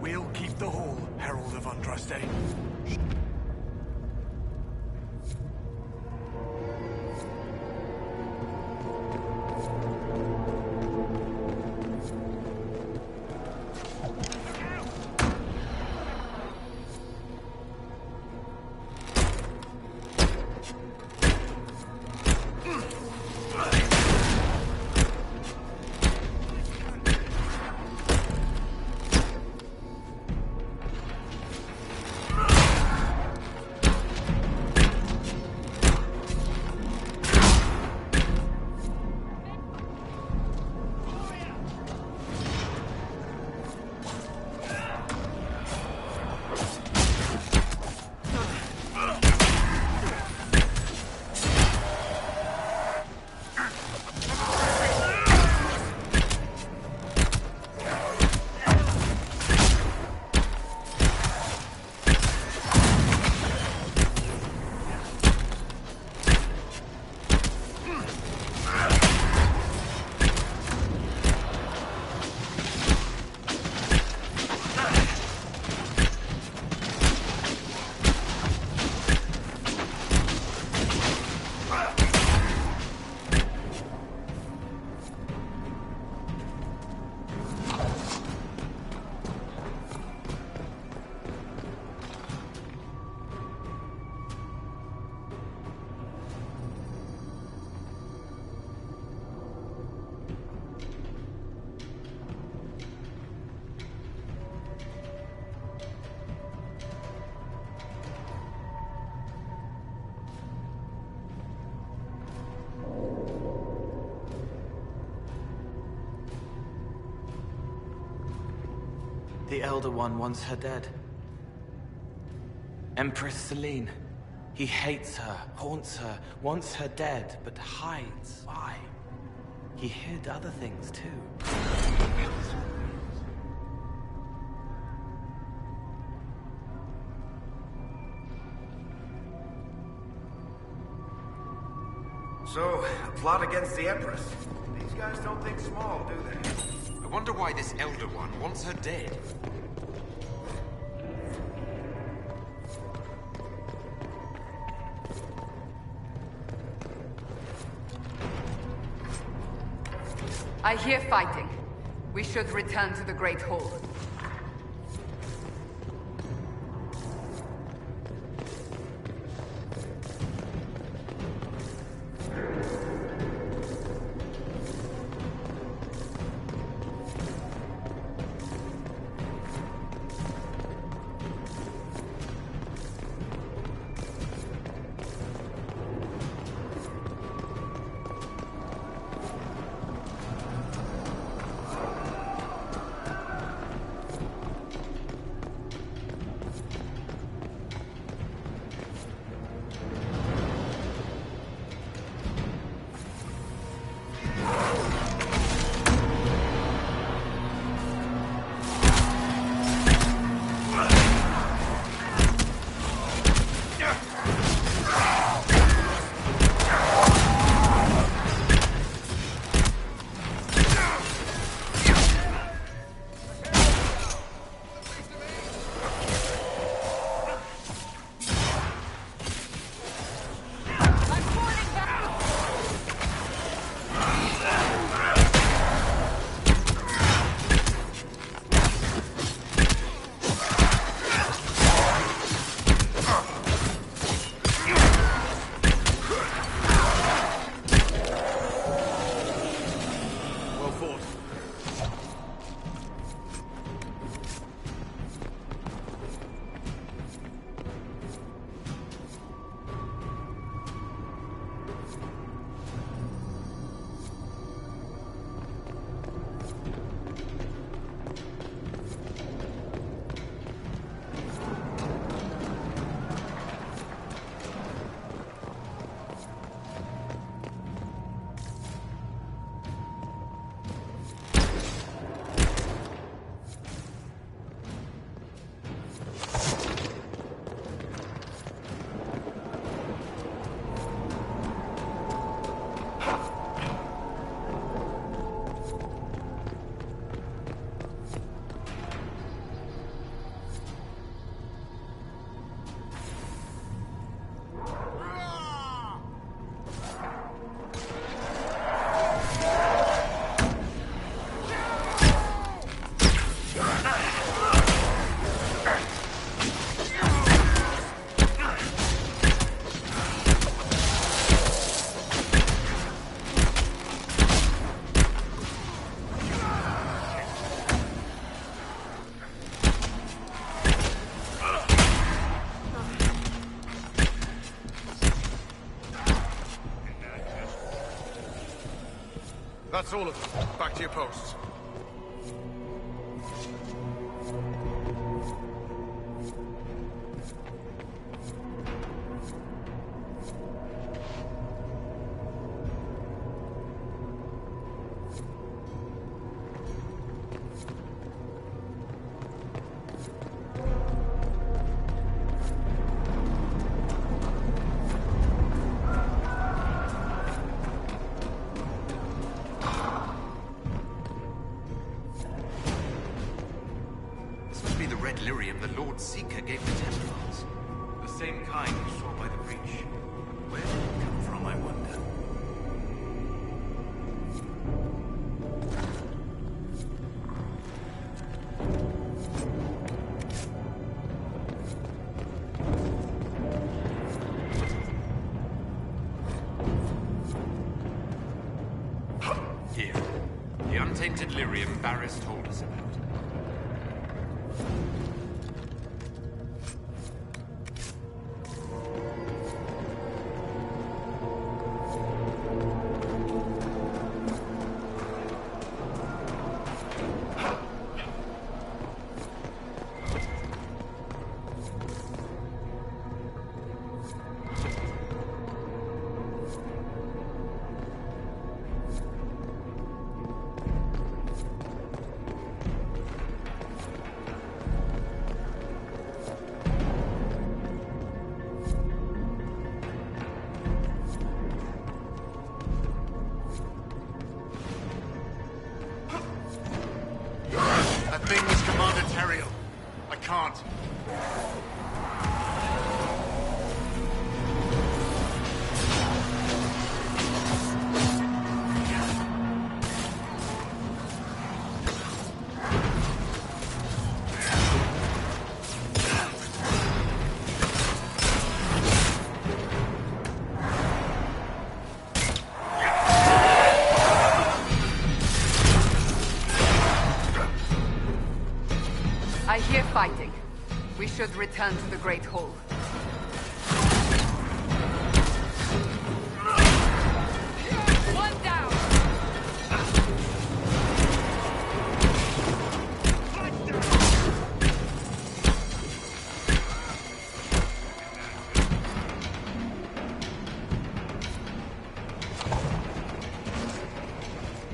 Speaker 5: We'll keep the hall, Herald of Andraste.
Speaker 23: The Elder One wants her dead. Empress Celine. He hates her, haunts her, wants her dead, but hides. Why? He hid other things too.
Speaker 1: So, a plot against the Empress. These guys don't think small, do they?
Speaker 2: I wonder why this Elder One wants her dead.
Speaker 8: I hear fighting. We should return to the Great Hall.
Speaker 17: That's all of them. Back to your posts.
Speaker 2: Lyrium the Lord Seeker gave the Templars. The same kind we saw by the breach. Where did it come from, I wonder? Here. The untainted lyrium Barris told us about.
Speaker 8: I hear fighting. We should return to the Great Hall. One down!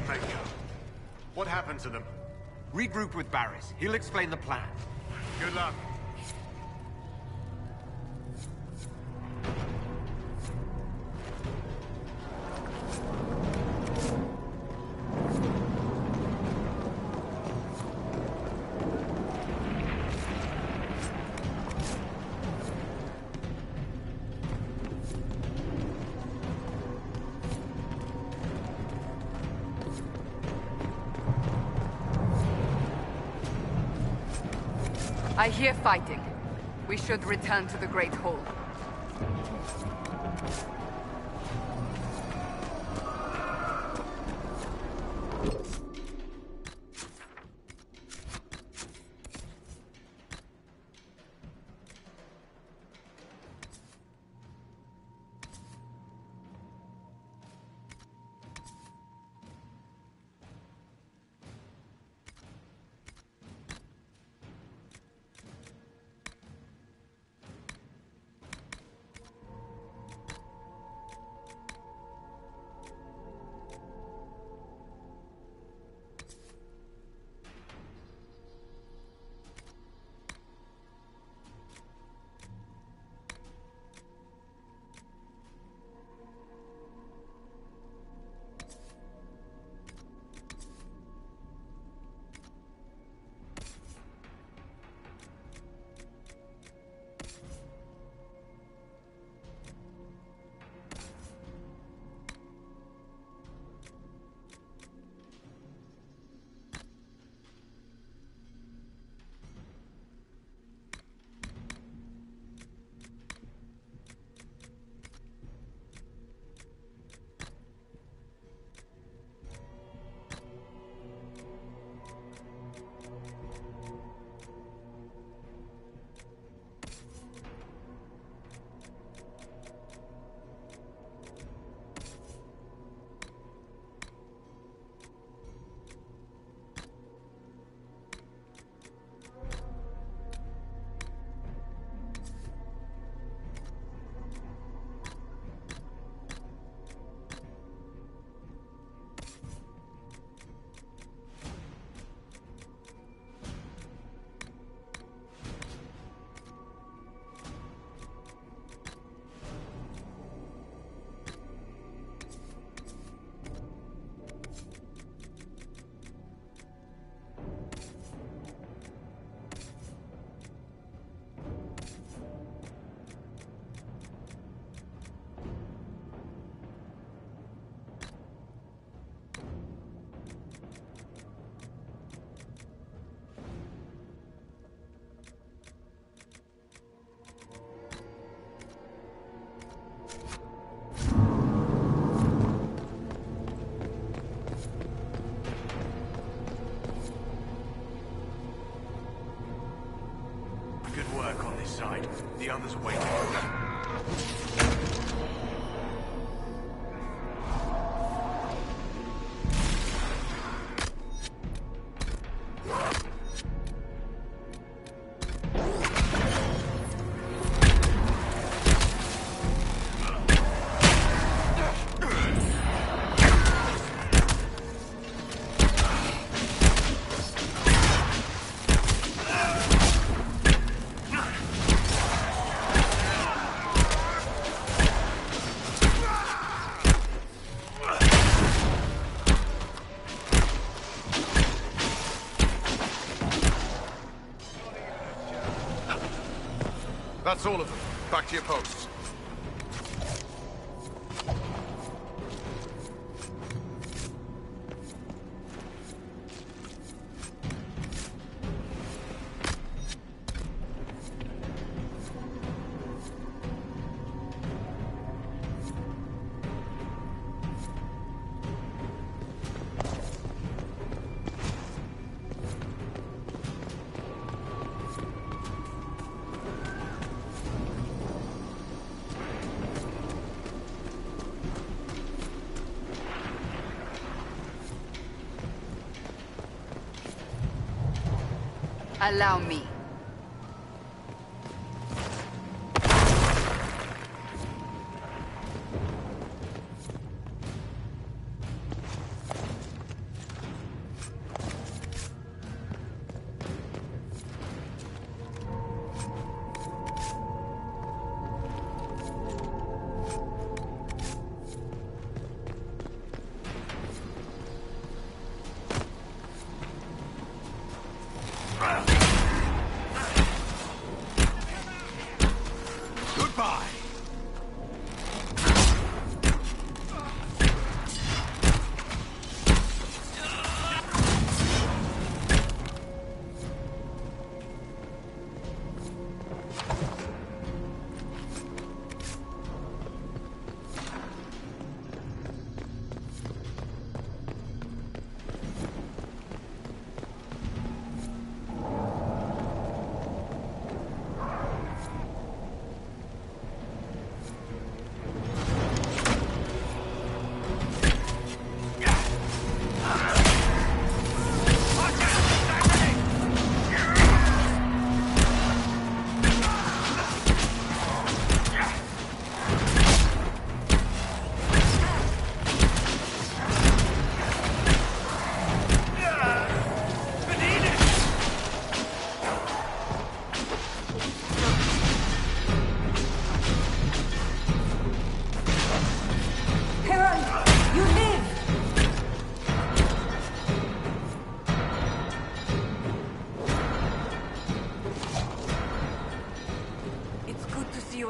Speaker 9: Maker. What happened to them?
Speaker 12: Regroup with Barris. He'll explain the plan.
Speaker 9: Good luck.
Speaker 8: I hear fighting. We should return to the Great Hall.
Speaker 9: Good work on this side. The others are waiting.
Speaker 17: That's all of them. Back to your posts.
Speaker 8: Allow me.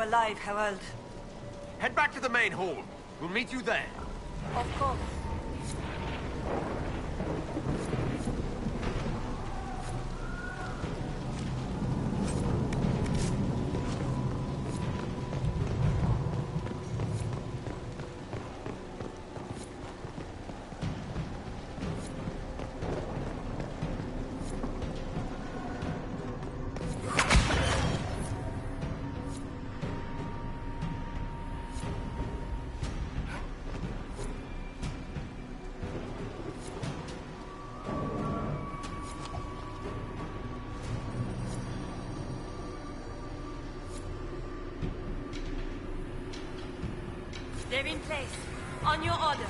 Speaker 13: Alive, Harold.
Speaker 2: Head back to the main hall. We'll meet you there.
Speaker 13: Of course.
Speaker 6: They're in place. On your order.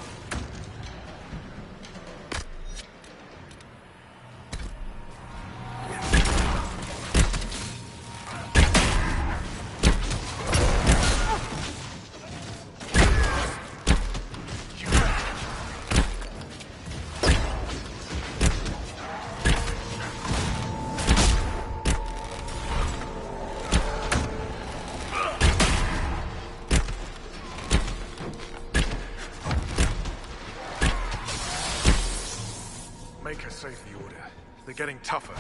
Speaker 17: Make her save the order. They're getting tougher.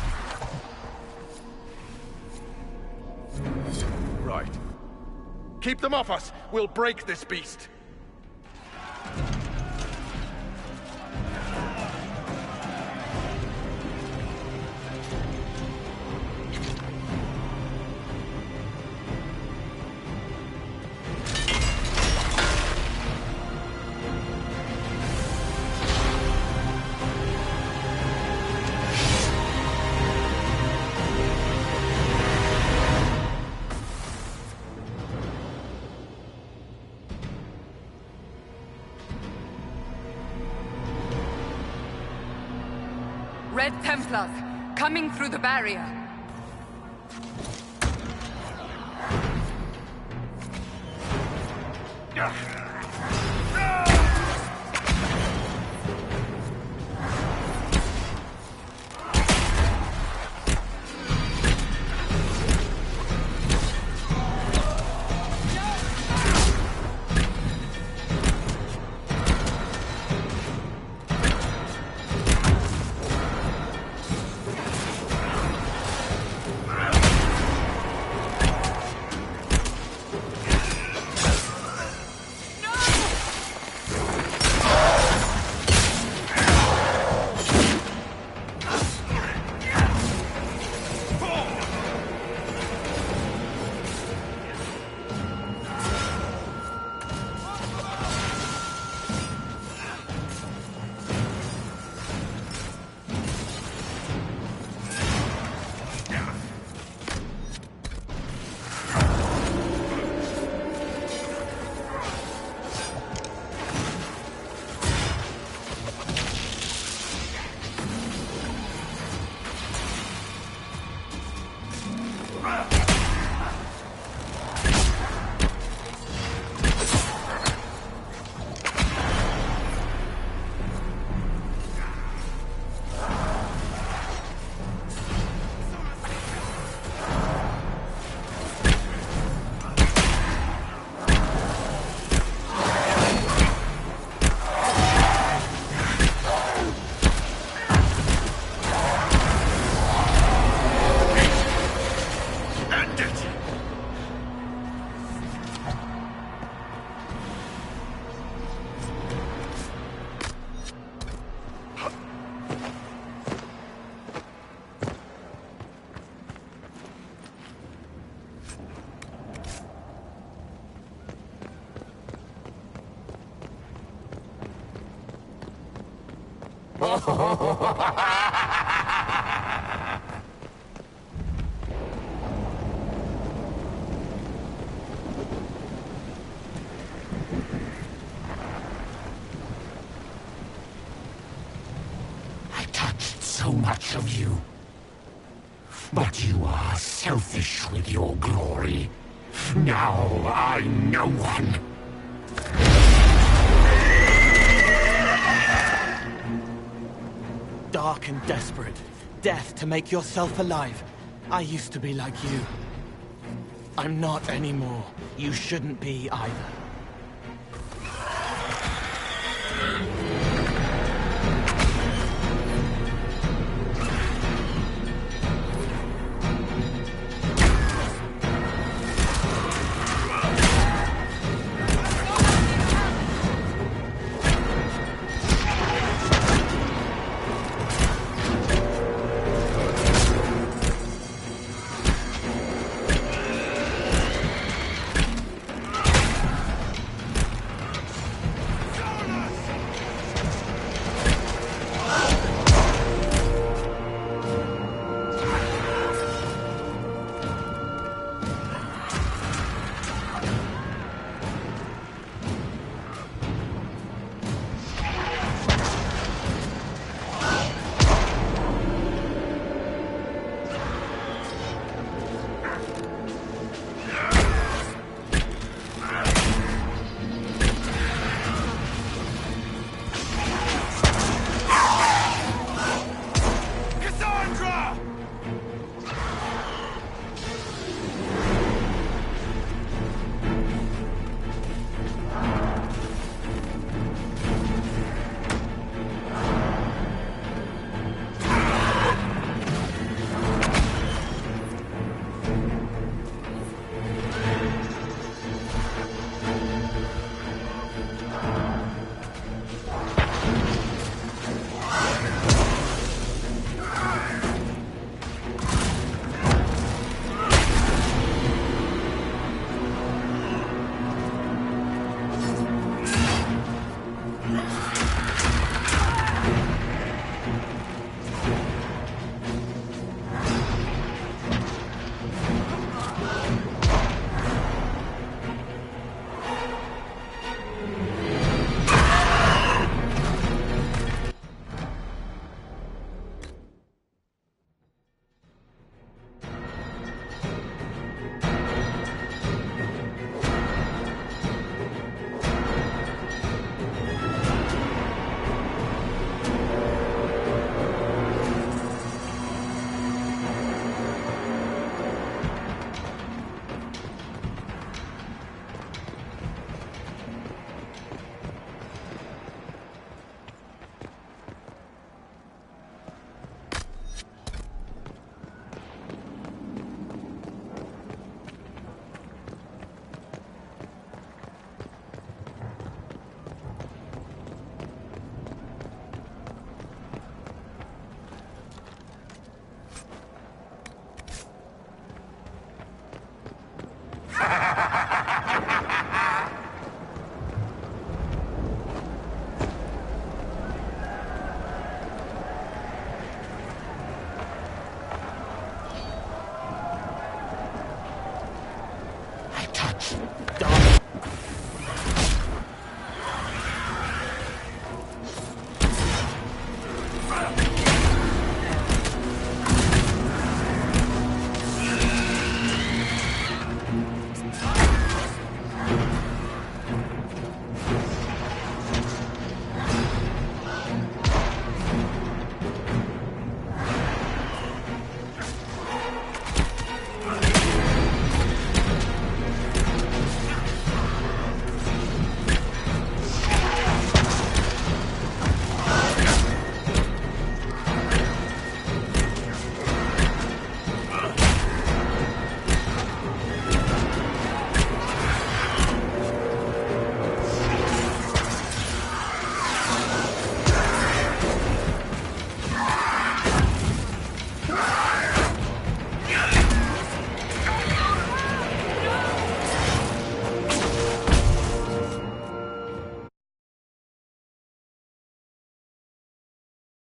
Speaker 17: Right. Keep them off us! We'll break this beast!
Speaker 8: Red Templars, coming through the barrier.
Speaker 20: I touched so much of you. But you are selfish with your glory. Now I'm no one.
Speaker 23: Dark and desperate. Death to make yourself alive. I used to be like you. I'm not anymore. You shouldn't be either.